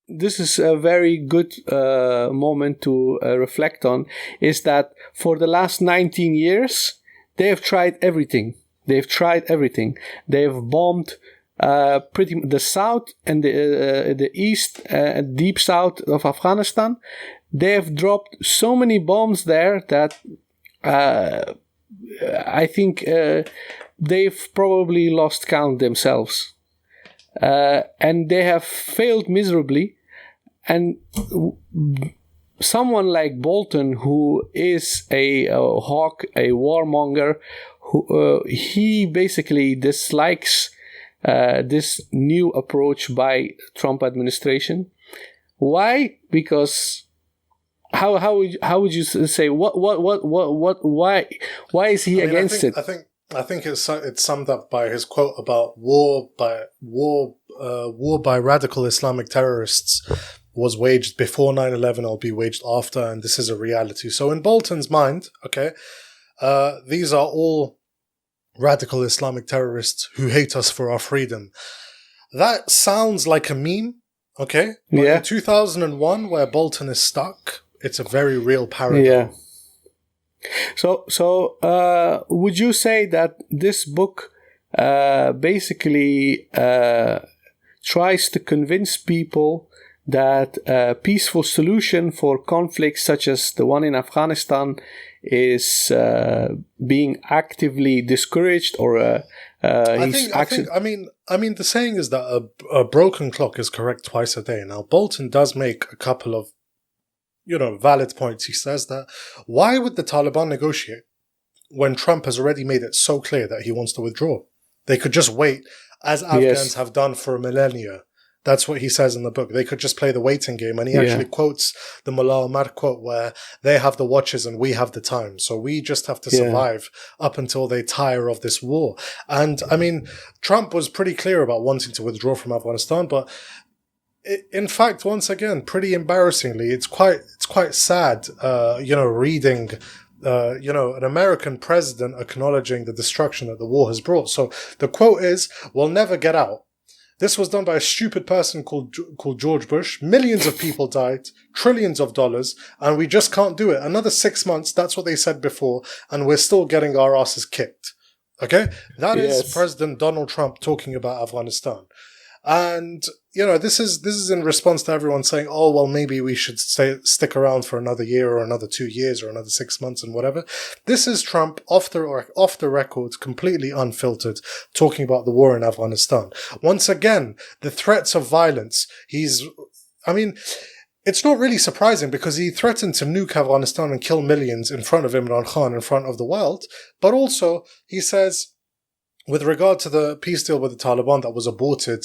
this is a very good moment to reflect on, is that for the last 19 years, they have tried everything. They've bombed pretty the south and the east, deep south of Afghanistan. They have dropped so many bombs there that I think they've probably lost count themselves. And they have failed miserably. And someone like Bolton, who is a hawk, a warmonger, he basically dislikes this new approach by Trump administration. Why? Because how would you say why is he against it? I think it's summed up by his quote about war by radical Islamic terrorists was waged before 9/11 or be waged after, and this is a reality. So in Bolton's mind, okay, these are all radical Islamic terrorists who hate us for our freedom. That sounds like a meme, okay? But in 2001, where Bolton is stuck, it's a very real paradigm. Yeah. So, would you say that this book basically tries to convince people that a peaceful solution for conflicts such as the one in Afghanistan is being actively discouraged, or I mean, the saying is that a broken clock is correct twice a day. Now, Bolton does make a couple of, valid points. He says that why would the Taliban negotiate when Trump has already made it so clear that he wants to withdraw? They could just wait, as Afghans have done for millennia. That's what he says in the book. They could just play the waiting game. And he actually quotes the Mullah Omar quote where they have the watches and we have the time. So we just have to survive up until they tire of this war. And I mean, Trump was pretty clear about wanting to withdraw from Afghanistan, but in fact, once again, pretty embarrassingly, it's quite sad, reading an American president acknowledging the destruction that the war has brought. So the quote is, "We'll never get out. This was done by a stupid person called George Bush. Millions of people died, trillions of dollars, and we just can't do it. Another 6 months, that's what they said before, and we're still getting our asses kicked." Okay? That is President Donald Trump talking about Afghanistan. And, this is in response to everyone saying, oh, well, maybe we should stick around for another year or another 2 years or another 6 months and whatever. This is Trump off the record, completely unfiltered, talking about the war in Afghanistan. Once again, the threats of violence, it's not really surprising because he threatened to nuke Afghanistan and kill millions in front of Imran Khan, in front of the world. But also, he says, with regard to the peace deal with the Taliban that was aborted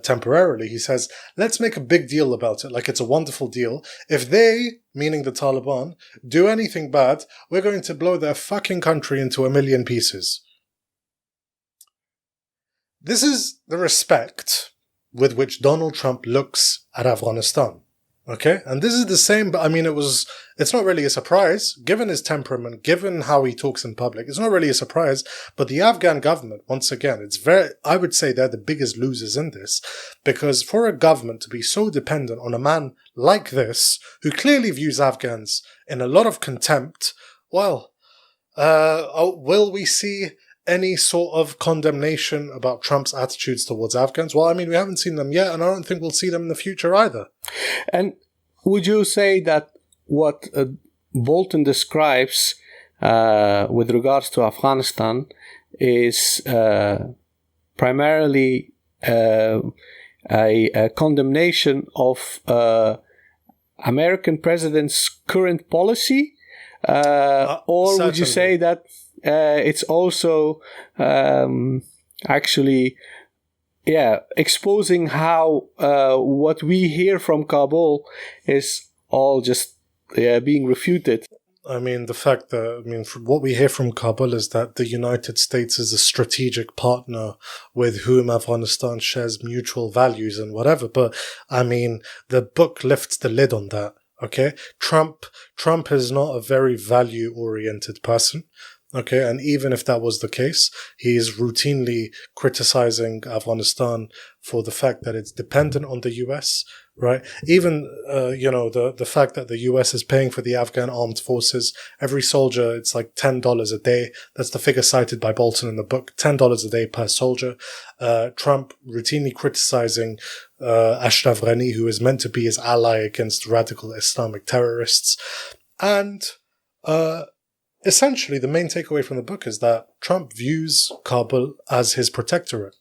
temporarily, he says, let's make a big deal about it, like it's a wonderful deal. If they, meaning the Taliban, do anything bad, we're going to blow their fucking country into a million pieces. This is the respect with which Donald Trump looks at Afghanistan. Okay? And this is the same, but it's not really a surprise, given his temperament, given how he talks in public. It's not really a surprise, but the Afghan government, once again, I would say they're the biggest losers in this, because for a government to be so dependent on a man like this, who clearly views Afghans in a lot of contempt, well, will we see any sort of condemnation about Trump's attitudes towards Afghans? Well, we haven't seen them yet, and I don't think we'll see them in the future either. And would you say that what Bolton describes with regards to Afghanistan is primarily a condemnation of American president's current policy? Or certainly. Would you say that it's also actually exposing how what we hear from Kabul is all just being refuted? The fact that, what we hear from Kabul is that the United States is a strategic partner with whom Afghanistan shares mutual values and whatever. But, the book lifts the lid on that. Okay? Trump is not a very value-oriented person. Okay, and even if that was the case, he is routinely criticizing Afghanistan for the fact that it's dependent on the US, right? Even, the fact that the US is paying for the Afghan armed forces. Every soldier, it's like $10 a day. That's the figure cited by Bolton in the book, $10 a day per soldier. Trump routinely criticizing Ashraf Ghani, who is meant to be his ally against radical Islamic terrorists. And essentially, the main takeaway from the book is that Trump views Kabul as his protectorate,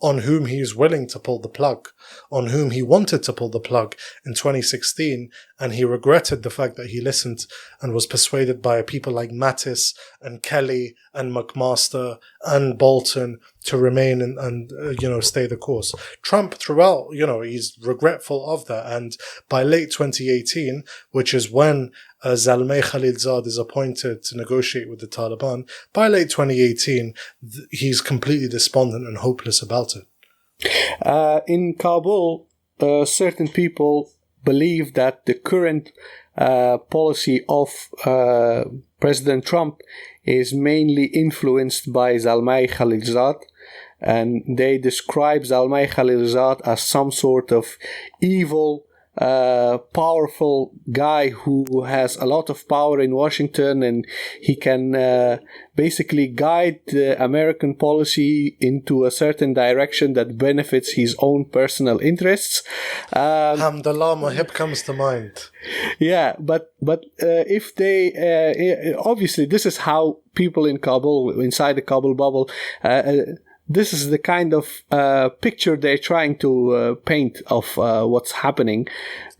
on whom he is willing to pull the plug, on whom he wanted to pull the plug in 2016, and he regretted the fact that he listened and was persuaded by people like Mattis and Kelly and McMaster and Bolton to remain and stay the course. Trump throughout, he's regretful of that, and by late 2018, which is when Zalmay Khalilzad is appointed to negotiate with the Taliban, by late 2018, he's completely despondent and hopeless about it. In Kabul, certain people believe that the current policy of President Trump is mainly influenced by Zalmay Khalilzad, and they describe Zalmay Khalilzad as some sort of evil, powerful guy who has a lot of power in Washington, and he can basically guide the American policy into a certain direction that benefits his own personal interests. Alhamdulillah, Muhib comes to mind. Yeah, but if they obviously this is how people in Kabul, inside the Kabul bubble, this is the kind of picture they're trying to paint of what's happening.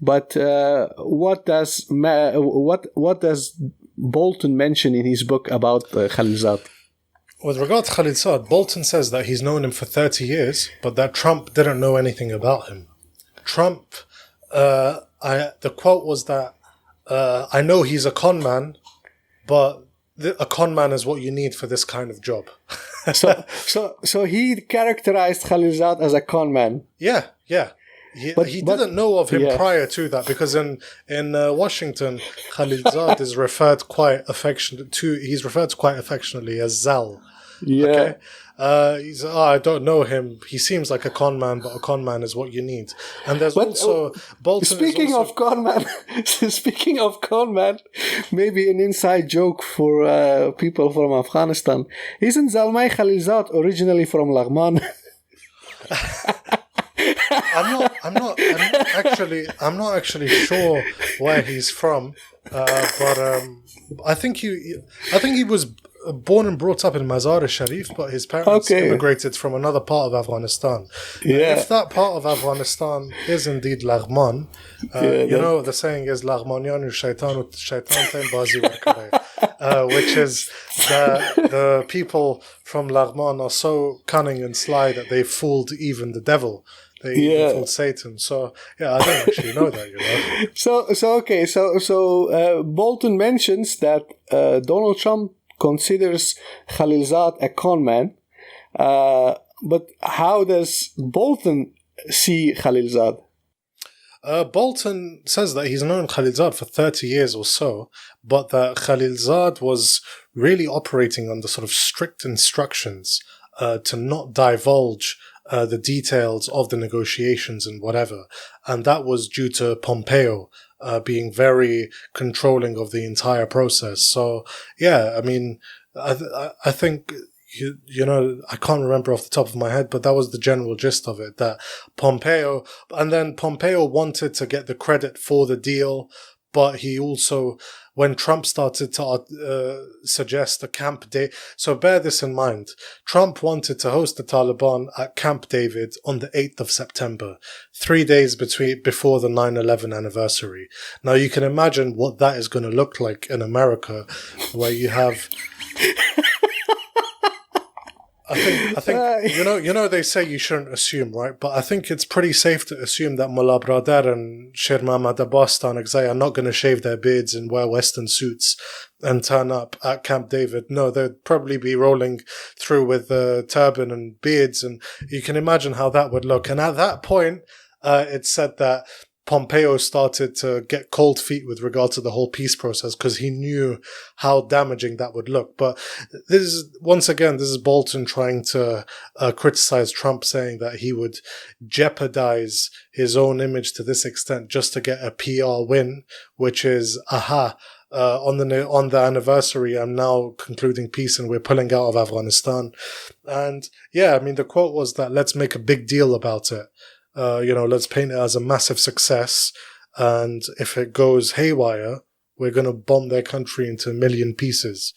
But what does Bolton mention in his book about Khalilzad? With regard to Khalilzad, Bolton says that he's known him for 30 years, but that Trump didn't know anything about him. Trump, the quote was that, I know he's a con man, but a con man is what you need for this kind of job. So he characterized Khalilzad as a con man. Yeah. He didn't know of him prior to that, because in Washington, Khalilzad is referred quite affectionately as Zal. Yeah. Okay? I don't know him. He seems like a con man, but a con man is what you need. And there's also Bolton. Speaking of con man, maybe an inside joke for people from Afghanistan. Isn't Zalmay Khalilzad originally from Laghman? I'm not actually sure where he's from, but I think he was born and brought up in Mazar-e-Sharif, but his parents immigrated from another part of Afghanistan. Yeah. If that part of Afghanistan is indeed Laghman, the saying is Laghmaniyan shaitan ut shaitan tain bazi war kare, which is the people from Laghman are so cunning and sly that they fooled even the devil. They fooled Satan. So I don't actually know that, So Bolton mentions that Donald Trump considers Khalilzad a con man, but how does Bolton see Khalilzad? Bolton says that he's known Khalilzad for 30 years or so, but that Khalilzad was really operating under sort of strict instructions to not divulge the details of the negotiations and whatever. And that was due to Pompeo being very controlling of the entire process. So, I mean, I think, I can't remember off the top of my head, but that was the general gist of it, that Pompeo wanted to get the credit for the deal, but he also, when Trump started to suggest a Camp David, so bear this in mind, Trump wanted to host the Taliban at Camp David on the 8th of September, 3 days before the 9/11 anniversary. Now you can imagine what that is going to look like in America, where you have... I think they say you shouldn't assume, right? But I think it's pretty safe to assume that Mullah Bradar and Sher Mahmad Abbas Tanakzai are not going to shave their beards and wear Western suits and turn up at Camp David. No, they'd probably be rolling through with turban and beards, and you can imagine how that would look. And at that point, it's said that Pompeo started to get cold feet with regard to the whole peace process because he knew how damaging that would look. But this is Bolton trying to criticize Trump, saying that he would jeopardize his own image to this extent just to get a PR win, which is, on the anniversary, I'm now concluding peace and we're pulling out of Afghanistan. And yeah, I mean, the quote was that let's make a big deal about it. Let's paint it as a massive success. And if it goes haywire, we're going to bomb their country into a million pieces.